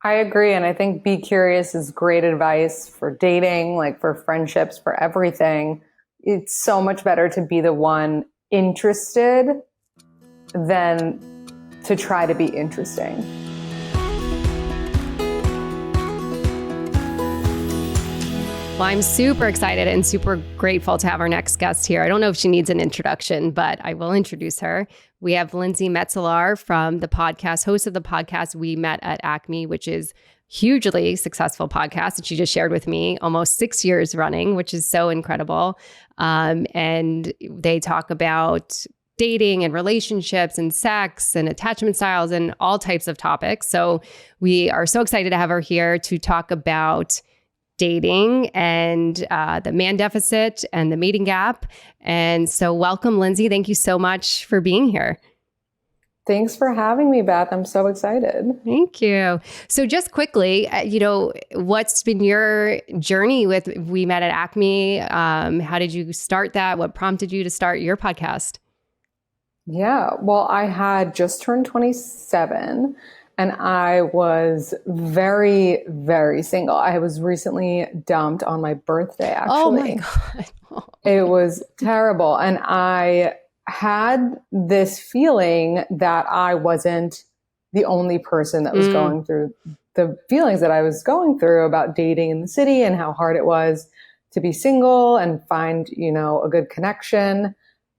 I agree. And I think be curious is great advice for dating, like for friendships, for everything. It's so much better to be the one interested than to try to be interesting. Well, I'm super excited and super grateful to have our next guest here. I don't know if she needs an introduction, but I will introduce her. We have Lindsey Metselaar from the podcast, host of the podcast We Met at Acme, which is hugely successful podcast that she just shared with me, almost 6 years running, which is so incredible. And they talk about dating and relationships and sex and attachment styles and all types of topics. So we are so excited to have her here to talk about dating and the man deficit and the mating gap. And so welcome, Lindsey. Thank you so much for being here. Thanks for having me, Beth. I'm so excited. Thank you. So just quickly, what's been your journey with We Met at Acme? How did you start that? What prompted you to start your podcast? Yeah, well, I had just turned 27 and I was very, very single. I was recently dumped on my birthday, actually. Oh my God. It was terrible. And I had this feeling that I wasn't the only person that was going through the feelings that I was going through about dating in the city and how hard it was to be single and find, a good connection.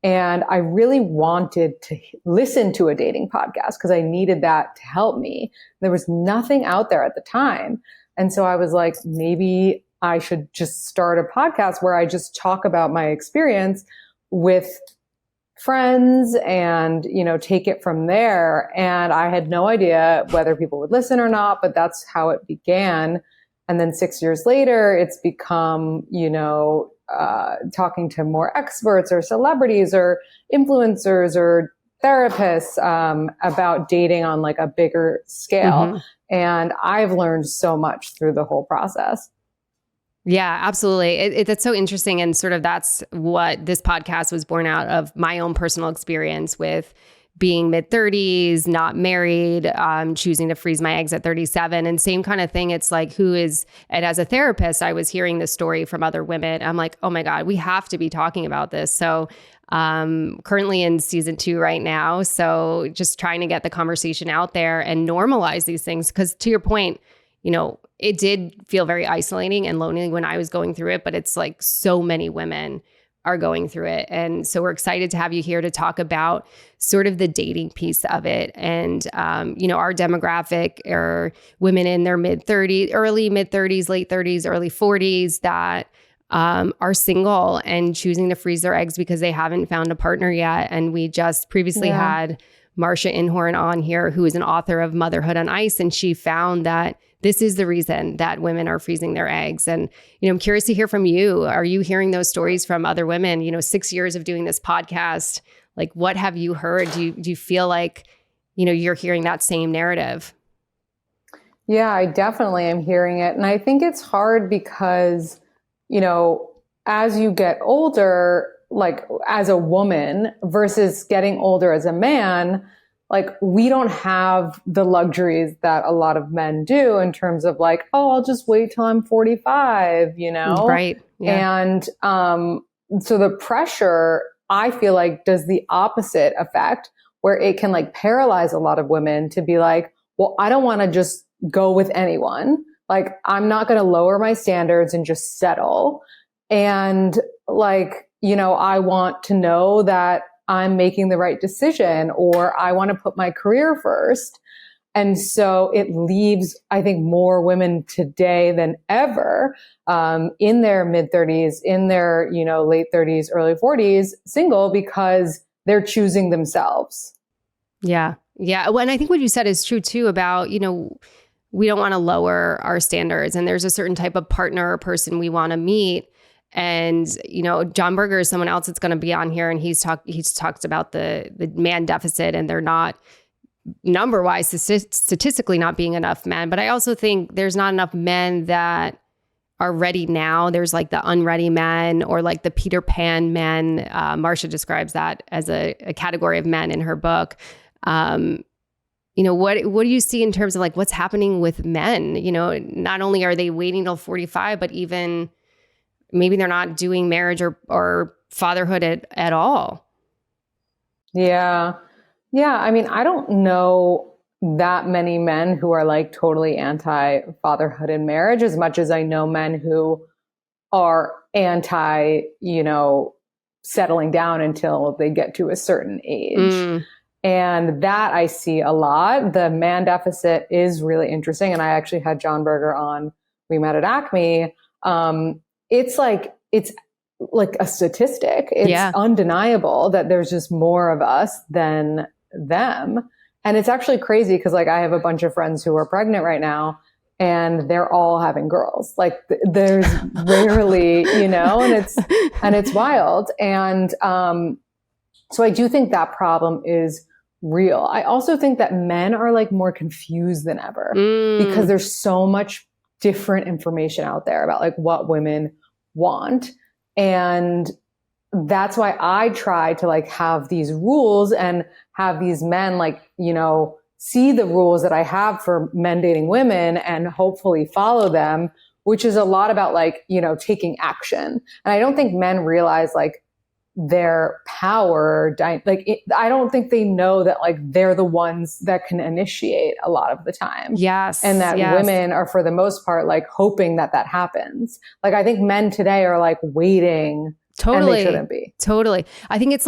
And I really wanted to listen to a dating podcast because I needed that to help me. There was nothing out there at the time. And so I was like, maybe I should just start a podcast where I just talk about my experience with friends and, take it from there. And I had no idea whether people would listen or not, but that's how it began. And then 6 years later, it's become, talking to more experts or celebrities or influencers or therapists about dating on like a bigger scale. Mm-hmm. And I've learned so much through the whole process. Yeah, absolutely. That's so interesting. And sort of that's what this podcast was born out of, my own personal experience with being mid-30s, not married, choosing to freeze my eggs at 37. And same kind of thing. It's like, and as a therapist, I was hearing this story from other women. I'm like, oh my God, we have to be talking about this. So currently in season 2 right now. So just trying to get the conversation out there and normalize these things. Because to your point, it did feel very isolating and lonely when I was going through it, but it's like so many women are going through it. And so we're excited to have you here to talk about sort of the dating piece of it. And, our demographic are women in their early mid-30s, late 30s, early 40s that are single and choosing to freeze their eggs because they haven't found a partner yet. And we just previously had Marsha Inhorn on here, who is an author of Motherhood on Ice. And she found that this is the reason that women are freezing their eggs. And, I'm curious to hear from you. Are you hearing those stories from other women? 6 years of doing this podcast, like what have you heard? Do you feel like, you're hearing that same narrative? Yeah, I definitely am hearing it. And I think it's hard because, as you get older, like as a woman versus getting older as a man, like we don't have the luxuries that a lot of men do in terms of like, oh, I'll just wait till I'm 45, Right. Yeah. And so the pressure, I feel like, does the opposite effect where it can like paralyze a lot of women to be like, well, I don't want to just go with anyone. Like, I'm not going to lower my standards and just settle. And like, I want to know that I'm making the right decision, or I want to put my career first. And so it leaves, I think, more women today than ever in their mid-30s, in their, late 30s, early 40s, single because they're choosing themselves. Yeah. Yeah. Well, and I think what you said is true too about, we don't want to lower our standards, and there's a certain type of partner or person we want to meet. And, John Berger is someone else that's going to be on here, and he's talked about the man deficit, and they're not number-wise, statistically not being enough men. But I also think there's not enough men that are ready now. There's like the unready men, or like the Peter Pan men. Marsha describes that as a category of men in her book. what do you see in terms of like what's happening with men? Not only are they waiting till 45, but even maybe they're not doing marriage or fatherhood at all. Yeah. Yeah. I mean, I don't know that many men who are like totally anti fatherhood and marriage as much as I know men who are anti, settling down until they get to a certain age. And that I see a lot. The man deficit is really interesting. And I actually had John Berger on, we met at Acme. It's like a statistic. It's undeniable that there's just more of us than them. And it's actually crazy because like I have a bunch of friends who are pregnant right now and they're all having girls. Like there's rarely, and it's wild. And so I do think that problem is real. I also think that men are like more confused than ever because there's so much different information out there about like what women want. And that's why I try to like have these rules and have these men like, see the rules that I have for men dating women and hopefully follow them, which is a lot about like, taking action. And I don't think men realize like their power, I don't think they know that like they're the ones that can initiate a lot of the time. Yes. And that women are for the most part like hoping that happens. Like I think men today are like waiting. Totally. And they shouldn't be. Totally. I think it's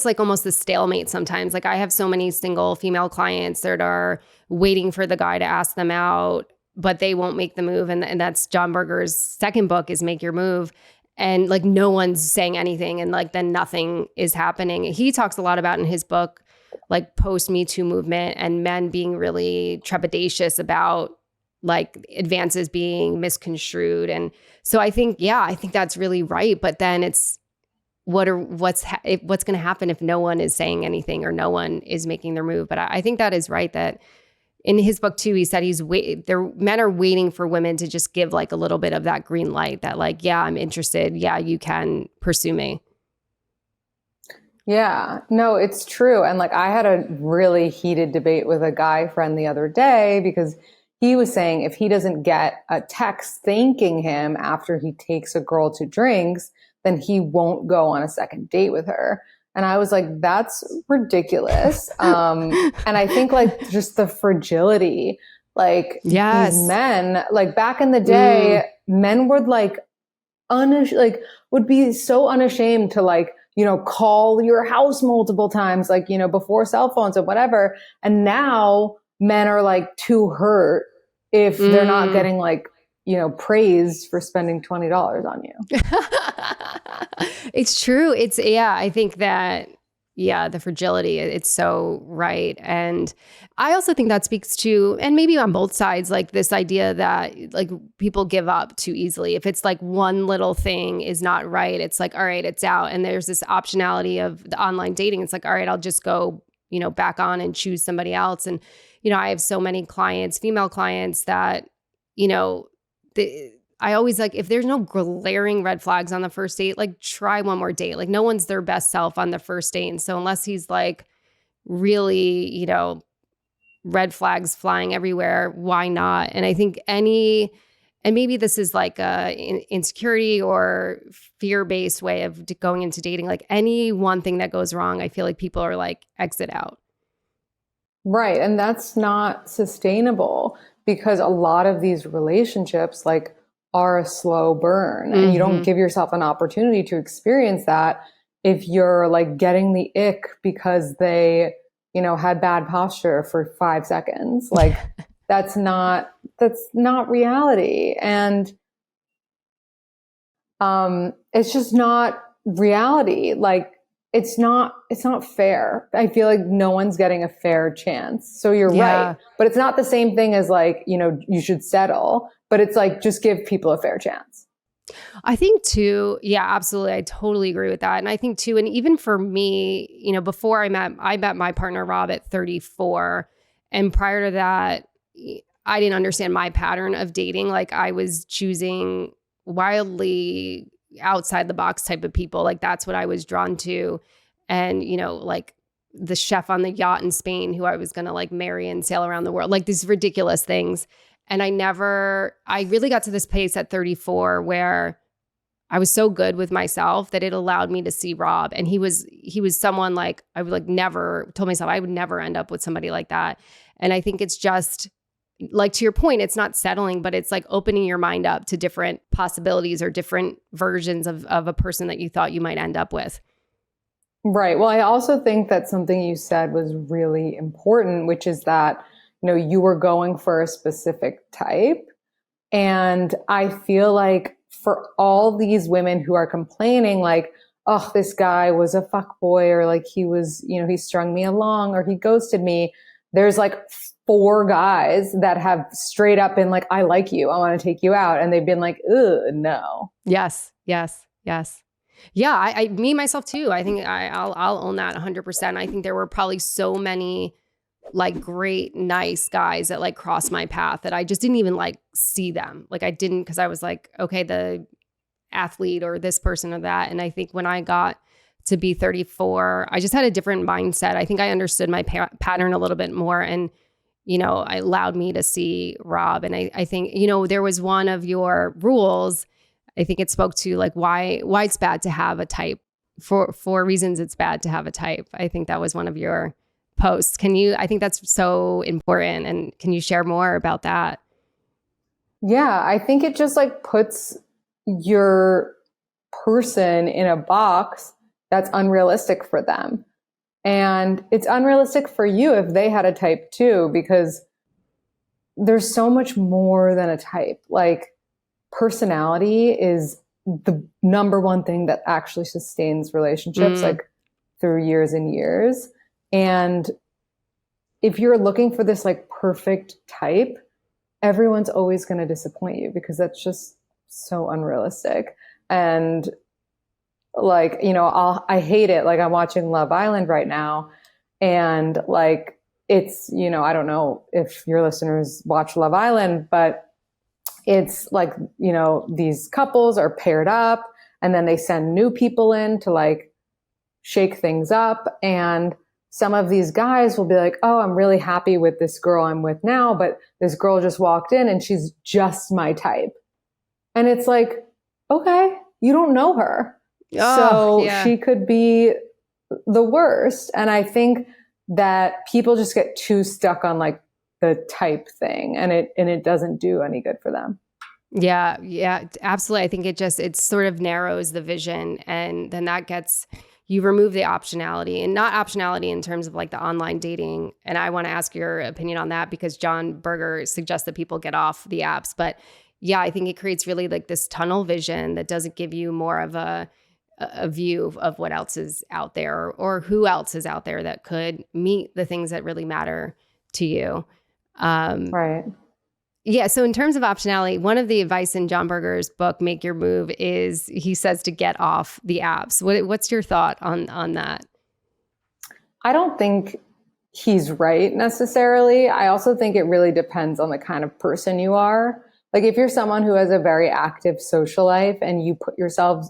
like almost a stalemate sometimes. Like I have so many single female clients that are waiting for the guy to ask them out, but they won't make the move. And that's John Berger's second book is Make Your Move. And like no one's saying anything and like then nothing is happening. He talks a lot about in his book, like post Me Too movement and men being really trepidatious about like advances being misconstrued. And so I think that's really right. But then it's what's going to happen if no one is saying anything or no one is making their move. But I think that is right that in his book too, he said men are waiting for women to just give like a little bit of that green light that like, yeah, I'm interested. Yeah, you can pursue me. Yeah, no, it's true. And like I had a really heated debate with a guy friend the other day because he was saying if he doesn't get a text thanking him after he takes a girl to drinks, then he won't go on a second date with her. And I was like, that's ridiculous. And I think like just the fragility, like these men, like back in the day, men would like, would be so unashamed to like, call your house multiple times, like, before cell phones and whatever. And now men are like too hurt if they're not getting like, praised for spending $20 on you. It's true. I think that, the fragility, it's so right. And I also think that speaks to, and maybe on both sides, like this idea that like people give up too easily. If it's like one little thing is not right, it's like, all right, it's out. And there's this optionality of the online dating. It's like, all right, I'll just go, back on and choose somebody else. And, I have so many clients, female clients that, I always like, if there's no glaring red flags on the first date, like try one more date. Like no one's their best self on the first date. And so unless he's like really, red flags flying everywhere, why not? And I think and maybe this is like a insecurity or fear-based way of going into dating. Like any one thing that goes wrong, I feel like people are like exit out. Right. And that's not sustainable because a lot of these relationships like are a slow burn and you don't give yourself an opportunity to experience that if you're like getting the ick because they, had bad posture for 5 seconds. Like that's not reality. And it's just not reality. Like it's not fair. I feel like no one's getting a fair chance. So you're right. But it's not the same thing as like, you should settle, but it's like, just give people a fair chance. I think too, absolutely. I totally agree with that. And I think too, and even for me, before I met my partner, Rob, at 34. And prior to that, I didn't understand my pattern of dating. Like I was choosing wildly outside the box type of people. Like that's what I was drawn to. And, like the chef on the yacht in Spain who I was going to like marry and sail around the world, like these ridiculous things. And I really got to this place at 34 where I was so good with myself that it allowed me to see Rob. And he was someone like, I would like never told myself I would never end up with somebody like that. And I think it's just like, to your point, it's not settling, but it's like opening your mind up to different possibilities or different versions of a person that you thought you might end up with. Right. Well, I also think that something you said was really important, which is that, you were going for a specific type. And I feel like for all these women who are complaining, like, oh, this guy was a fuckboy, or like he was, he strung me along, or he ghosted me. There's like 4 guys that have straight up been like, I like you, I want to take you out. And they've been like, ugh, no. Yes. Yeah. I me, myself too. I think I'll own that 100%. I think there were probably so many like great, nice guys that like crossed my path that I just didn't even like see them. Like I didn't, because I was like, okay, the athlete or this person or that. And I think when I got to be 34, I just had a different mindset. I think I understood my pattern a little bit more, and it allowed me to see Rob. And I think, there was one of your rules. I think it spoke to like why it's bad to have a type. For reasons it's bad to have a type. I think that was one of your posts. I think that's so important. And can you share more about that? Yeah, I think it just like puts your person in a box that's unrealistic for them. And it's unrealistic for you if they had a type too, because there's so much more than a type. Like personality is the number one thing that actually sustains relationships like through years and years. And if you're looking for this like perfect type, everyone's always going to disappoint you, because that's just so unrealistic. And like, I hate it. Like I'm watching Love Island right now, and like, it's, I don't know if your listeners watch Love Island, but it's like, these couples are paired up and then they send new people in to like shake things up. And some of these guys will be like, oh, I'm really happy with this girl I'm with now, but this girl just walked in and she's just my type. And it's like, okay, you don't know her. So she could be the worst. And I think that people just get too stuck on like the type thing, and it doesn't do any good for them. Yeah, absolutely. I think it sort of narrows the vision, and then you remove the optionality, and not optionality in terms of like the online dating. And I want to ask your opinion on that, because John Berger suggests that people get off the apps. But yeah, I think it creates really like this tunnel vision that doesn't give you more of a view of what else is out there, or who else is out there that could meet the things that really matter to you. Right. Yeah. So in terms of optionality, one of the advice in John Berger's book, Make Your Move, is he says to get off the apps. What's your thought on that? I don't think he's right necessarily. I also think it really depends on the kind of person you are. Like if you're someone who has a very active social life and you put yourself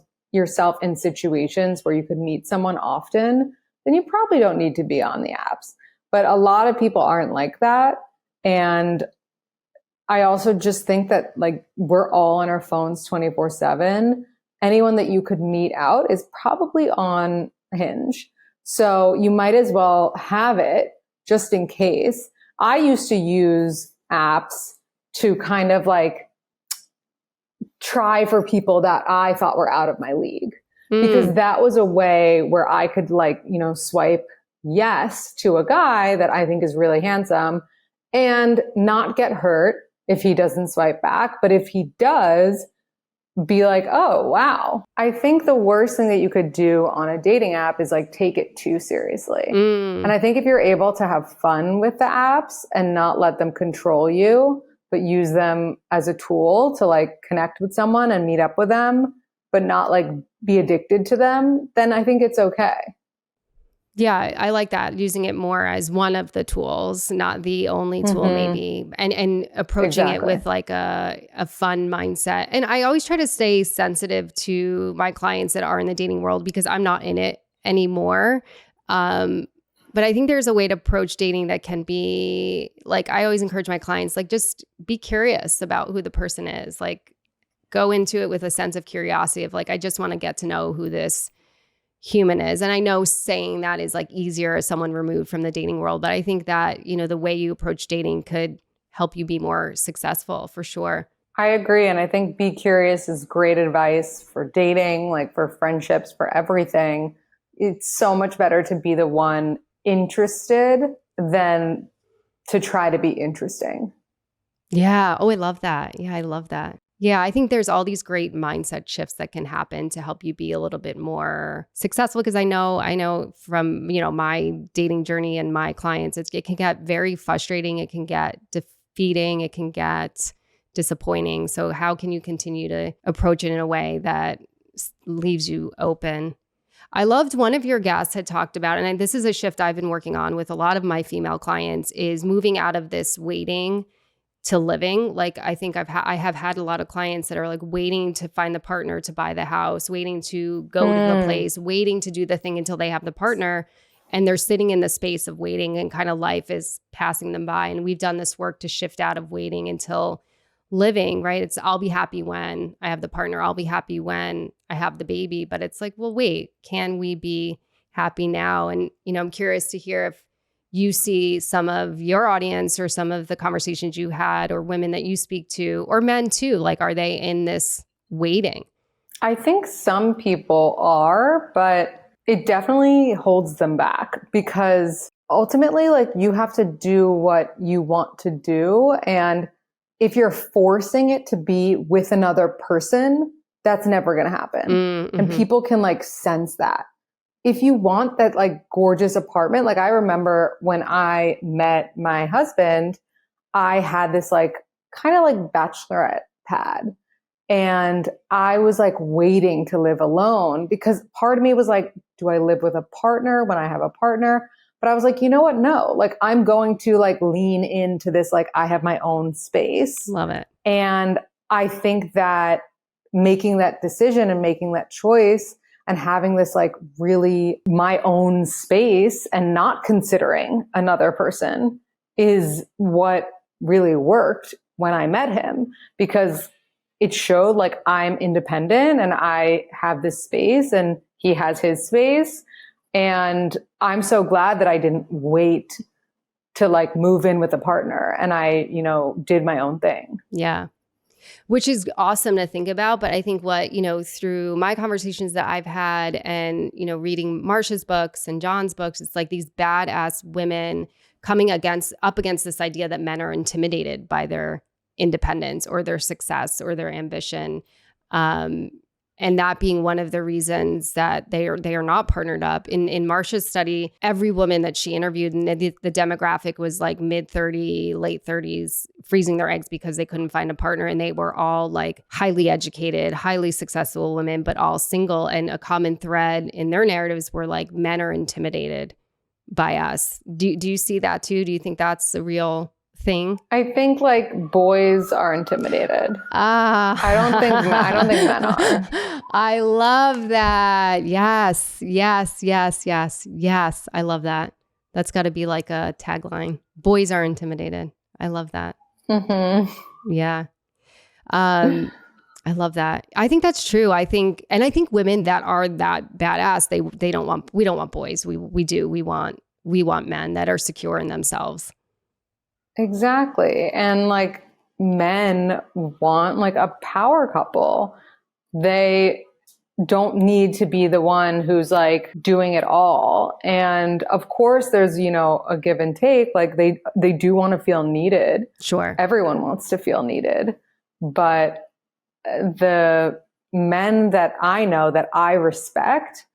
in situations where you could meet someone often, then you probably don't need to be on the apps. But a lot of people aren't like that. And I also just think that like we're all on our phones 24/7. Anyone that you could meet out is probably on Hinge. So you might as well have it just in case. I used to use apps to kind of like try for people that I thought were out of my league, because that was a way where I could like, swipe yes to a guy that I think is really handsome and not get hurt if he doesn't swipe back. But if he does, be like, oh, wow. I think the worst thing that you could do on a dating app is like take it too seriously. And I think if you're able to have fun with the apps and not let them control you, but use them as a tool to like connect with someone and meet up with them, but not like be addicted to them, then I think it's okay. Yeah, I like that. Using it more as one of the tools, not the only tool, maybe, and approaching it with like a fun mindset. And I always try to stay sensitive to my clients that are in the dating world, because I'm not in it anymore. But I think there's a way to approach dating that can be like, I always encourage my clients, like, just be curious about who the person is. Like, go into it with a sense of curiosity of like, I just want to get to know who this human is. And I know saying that is like easier as someone removed from the dating world, but I think that, you know, the way you approach dating could help you be more successful for sure. I agree. And I think be curious is great advice for dating, like for friendships, for everything. It's so much better to be the one interested than to try to be interesting. Yeah. Oh, I love that. Yeah, I love that. Yeah, I think there's all these great mindset shifts that can happen to help you be a little bit more successful. Because I know from, you know, my dating journey and my clients, it can get very frustrating. It can get defeating. It can get disappointing. So how can you continue to approach it in a way that leaves you open? I loved one of your guests had talked about, and this is a shift I've been working on with a lot of my female clients, is moving out of this waiting to living. Like, I think I have had a lot of clients that are like waiting to find the partner to buy the house, waiting to go to the place, waiting to do the thing until they have the partner. And they're sitting in the space of waiting and kind of life is passing them by. And we've done this work to shift out of waiting until living, right? It's I'll be happy when I have the partner. I'll be happy when I have the baby. But it's like, well, wait, can we be happy now? And, you know, I'm curious to hear if you see some of your audience or some of the conversations you had or women that you speak to or men too, like, are they in this waiting? I think some people are, but it definitely holds them back because ultimately, like, you have to do what you want to do. And if you're forcing it to be with another person, that's never going to happen. Mm-hmm. And people can like sense that. If you want that like gorgeous apartment, like I remember when I met my husband, I had this like kind of like bachelorette pad. And I was like waiting to live alone because part of me was like, do I live with a partner when I have a partner? But I was like, you know what? No, like I'm going to like lean into this, like I have my own space. Love it. And I think that making that decision and making that choice and having this like really my own space and not considering another person is what really worked when I met him, because it showed like I'm independent and I have this space and he has his space. And I'm so glad that I didn't wait to like move in with a partner and I, you know, did my own thing. Yeah. Which is awesome to think about. But I think what, you know, through my conversations that I've had and, you know, reading Marsha's books and John's books, it's like these badass women coming up against this idea that men are intimidated by their independence or their success or their ambition. And that being one of the reasons that they are not partnered up. In Marsha's study, every woman that she interviewed, and the demographic was like mid-30s, late 30s, freezing their eggs because they couldn't find a partner. And they were all like highly educated, highly successful women, but all single. And a common thread in their narratives were like, men are intimidated by us. Do you see that too? Do you think that's a real thing? I think like boys are intimidated. I don't think men are. I love that. Yes. I love that. That's got to be like a tagline. Boys are intimidated. I love that. Mm-hmm. Yeah. I love that. I think that's true. I think women that are that badass, we don't want boys. We want men that are secure in themselves. Exactly. And like men want like a power couple. They don't need to be the one who's like doing it all. And of course there's, you know, a give and take. Like they do want to feel needed. Sure. Everyone wants to feel needed. But the men that I know that I respect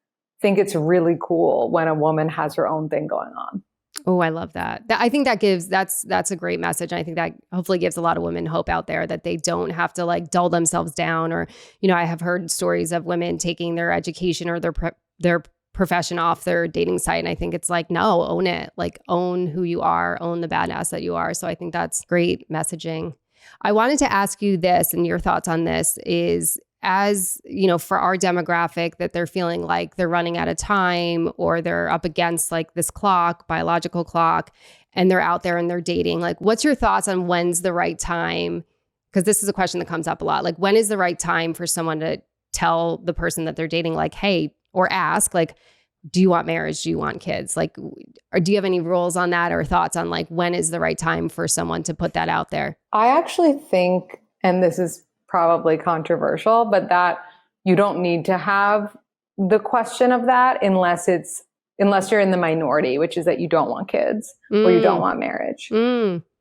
think it's really cool when a woman has her own thing going on. Oh, I love that. I think that's a great message. And I think that hopefully gives a lot of women hope out there that they don't have to like dull themselves down. Or, you know, I have heard stories of women taking their education or their profession off their dating site. And I think it's like, no, own it. Like own who you are, own the badass that you are. So I think that's great messaging. I wanted to ask you this, and your thoughts on this is, as, for our demographic that they're feeling like they're running out of time or they're up against like this clock, biological clock, and they're out there and they're dating, like, what's your thoughts on when's the right time? Because this is a question that comes up a lot. Like, when is the right time for someone to tell the person that they're dating, like, hey, or ask, like, do you want marriage? Do you want kids? Like, or do you have any rules on that or thoughts on like when is the right time for someone to put that out there? I actually think, and this is probably controversial, but that you don't need to have the question of that unless you're in the minority, which is that you don't want kids or you don't want marriage.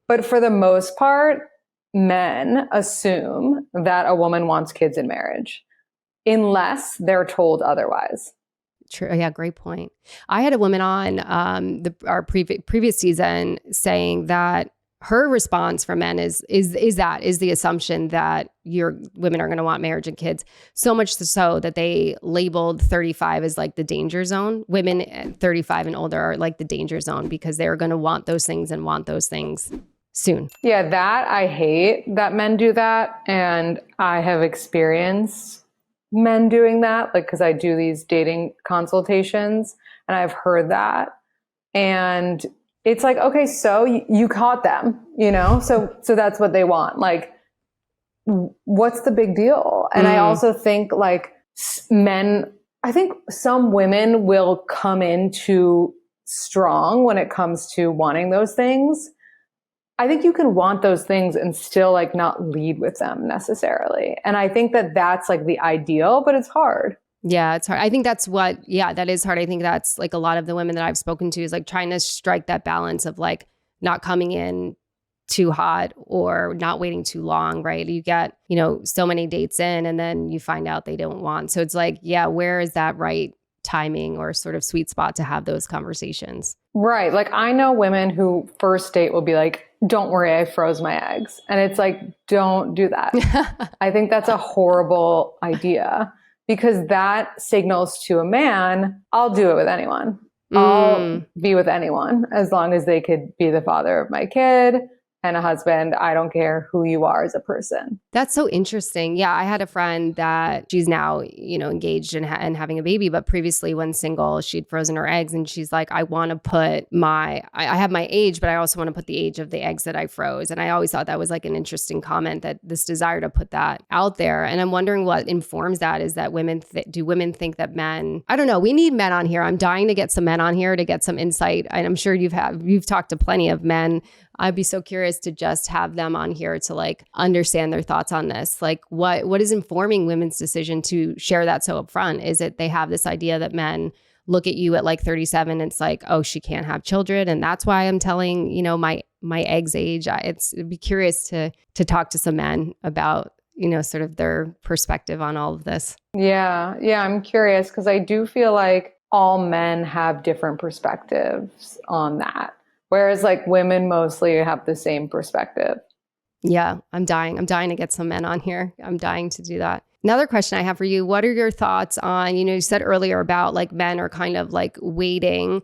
But for the most part, men assume that a woman wants kids in marriage unless they're told otherwise. True. Yeah, great point. I had a woman on our previous season saying that her response from men is the assumption that your women are going to want marriage and kids, so much so that they labeled 35 as like the danger zone. Women at 35 and older are like the danger zone because they're going to want those things and want those things soon. Yeah, that I hate that men do that, and I have experienced men doing that, like, because I do these dating consultations and I've heard that, and it's like, okay, so you caught them, so that's what they want. Like, what's the big deal? And I also think like I think some women will come in too strong when it comes to wanting those things. I think you can want those things and still like not lead with them necessarily. And I think that that's like the ideal, but it's hard. Yeah, it's hard. I think that is hard. I think that's like a lot of the women that I've spoken to is like trying to strike that balance of like not coming in too hot or not waiting too long, right? You get, so many dates in and then you find out they don't want. So it's like, yeah, where is that right timing or sort of sweet spot to have those conversations? Right. Like, I know women who first date will be like, don't worry, I froze my eggs. And it's like, don't do that. I think that's a horrible idea because that signals to a man, I'll do it with anyone. I'll be with anyone as long as they could be the father of my kid and a husband. I don't care who you are as a person. That's so interesting. Yeah, I had a friend that she's now, engaged and having a baby, but previously when single, she'd frozen her eggs and she's like, I want to put I have my age, but I also want to put the age of the eggs that I froze. And I always thought that was like an interesting comment, that this desire to put that out there. And I'm wondering what informs that. Is that do women think that men, I don't know, we need men on here. I'm dying to get some men on here to get some insight. And I'm sure you've talked to plenty of men. I'd be so curious to just have them on here to like understand their thoughts on this. Like what is informing women's decision to share that so upfront? Is it they have this idea that men look at you at like 37 and it's like, oh, she can't have children. And that's why I'm telling, my egg's age. I'd be curious to talk to some men about, sort of their perspective on all of this. Yeah. I'm curious because I do feel like all men have different perspectives on that. Whereas like women mostly have the same perspective. Yeah, I'm dying to get some men on here. I'm dying to do that. Another question I have for you, what are your thoughts on, you said earlier about like men are kind of like waiting,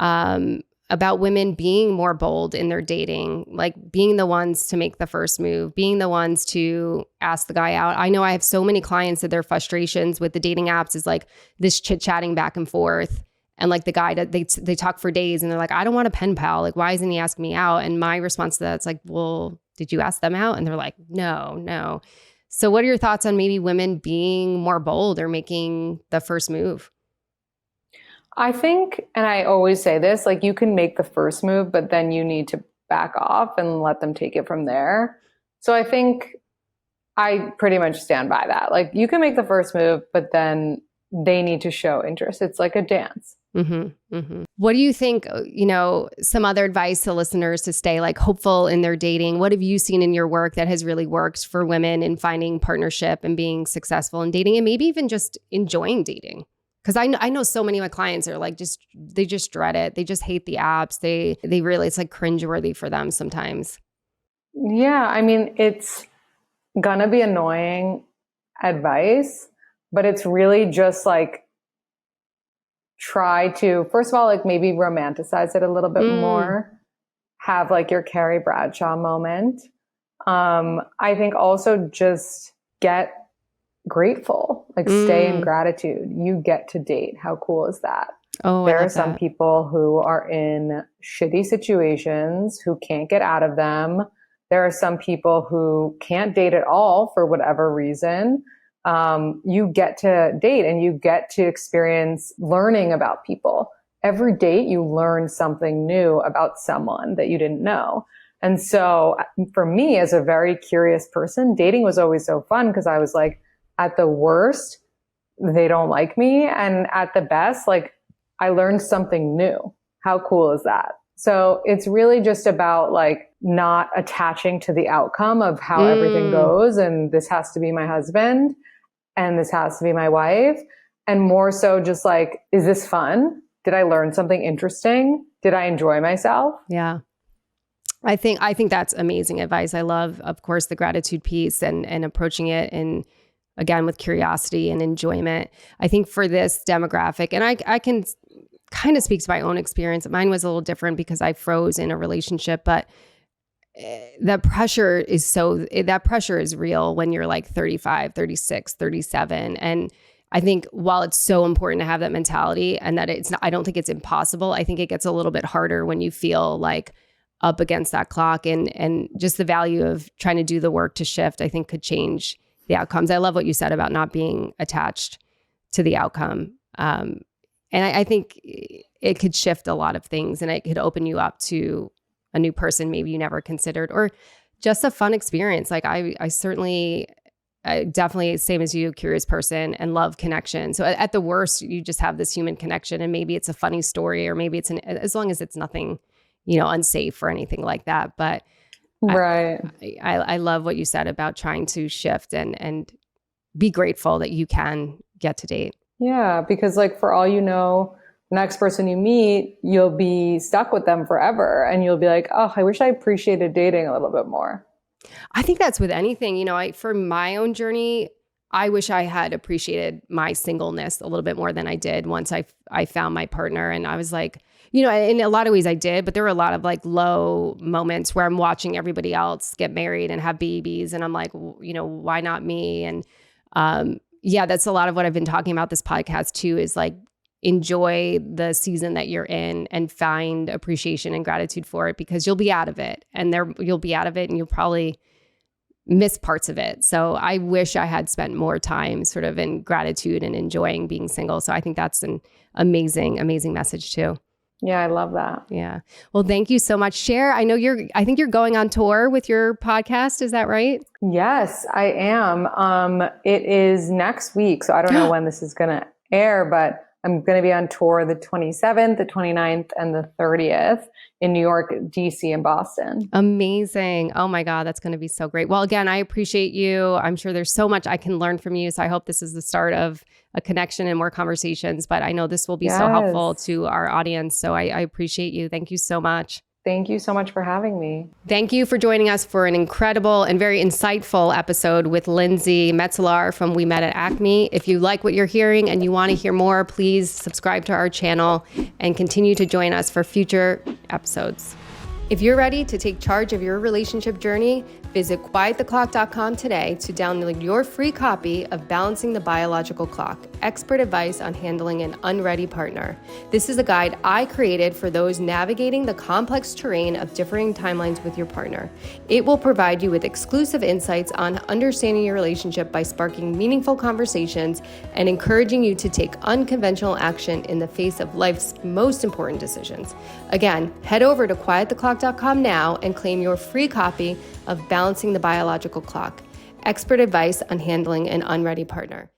about women being more bold in their dating, like being the ones to make the first move, being the ones to ask the guy out. I know I have so many clients that their frustrations with the dating apps is like this chit-chatting back and forth. And like the guy that they talk for days and they're like, I don't want a pen pal. Like, why isn't he asking me out? And my response to that is like, well, did you ask them out? And they're like, no. So what are your thoughts on maybe women being more bold or making the first move? I think, and I always say this, like you can make the first move, but then you need to back off and let them take it from there. So I think I pretty much stand by that. Like you can make the first move, but then they need to show interest. It's like a dance. What do you think, some other advice to listeners to stay like hopeful in their dating? What have you seen in your work that has really worked for women in finding partnership and being successful in dating and maybe even just enjoying dating? Because I know so many of my clients are like, they just dread it. They just hate the apps. They really, it's like cringeworthy for them sometimes. Yeah. I mean, it's gonna be annoying advice, but it's really just like, try to, first of all, like maybe romanticize it a little bit more, have like your Carrie Bradshaw moment. I think also just get grateful, like stay in gratitude. You get to date. How cool is that? Oh, There I are love some that. people who are in shitty situations who can't get out of them. There are some people who can't date at all for whatever reason. You get to date and you get to experience learning about people. Every date, you learn something new about someone that you didn't know. And so for me, as a very curious person, dating was always so fun because I was like, at the worst, they don't like me. And at the best, like, I learned something new. How cool is that? So it's really just about like not attaching to the outcome of how everything goes. And this has to be my husband and this has to be my wife. And more so just like, is this fun? Did I learn something interesting? Did I enjoy myself? Yeah. I think that's amazing advice. I love, of course, the gratitude piece and approaching it and again with curiosity and enjoyment. I think for this demographic, and I can kind of speak to my own experience. Mine was a little different because I froze in a relationship, but that pressure is real when you're like 35, 36, 37. And I think while it's so important to have that mentality and that I don't think it's impossible. I think it gets a little bit harder when you feel like up against that clock and just the value of trying to do the work to shift, I think could change the outcomes. I love what you said about not being attached to the outcome. And I think it could shift a lot of things and it could open you up to a new person maybe you never considered or just a fun experience. Like I definitely, same as you, curious person and love connection. So at the worst, you just have this human connection and maybe it's a funny story or maybe it's as long as it's nothing, unsafe or anything like that. But right. I love what you said about trying to shift and be grateful that you can get to date. Yeah, because like for all you know, the next person you meet, you'll be stuck with them forever. And you'll be like, oh, I wish I appreciated dating a little bit more. I think that's with anything. For my own journey, I wish I had appreciated my singleness a little bit more than I did once I found my partner. And I was like, in a lot of ways I did, but there were a lot of like low moments where I'm watching everybody else get married and have babies. And I'm like, why not me? And that's a lot of what I've been talking about this podcast too, is like enjoy the season that you're in and find appreciation and gratitude for it because you'll be out of it and you'll be out of it and you'll probably miss parts of it. So I wish I had spent more time sort of in gratitude and enjoying being single. So I think that's an amazing, amazing message too. Yeah, I love that. Yeah. Well, thank you so much. Cher, I think you're going on tour with your podcast. Is that right? Yes, I am. It is next week. So I don't know when this is going to air, but I'm going to be on tour the 27th, the 29th, and the 30th in New York, DC, and Boston. Amazing. Oh my God, that's going to be so great. Well, again, I appreciate you. I'm sure there's so much I can learn from you. So I hope this is the start of a connection and more conversations, but I know this will be so helpful to our audience. So I appreciate you. Thank you so much. Thank you so much for having me. Thank you for joining us for an incredible and very insightful episode with Lindsey Metselaar from We Met at Acme. If you like what you're hearing and you want to hear more, please subscribe to our channel and continue to join us for future episodes. If you're ready to take charge of your relationship journey, visit quiettheclock.com today to download your free copy of Balancing the Biological Clock, Expert Advice on Handling an Unready Partner. This is a guide I created for those navigating the complex terrain of differing timelines with your partner. It will provide you with exclusive insights on understanding your relationship by sparking meaningful conversations and encouraging you to take unconventional action in the face of life's most important decisions. Again, head over to quiettheclock.com now and claim your free copy of Balancing the Biological Clock, Expert Advice on Handling an Unready Partner.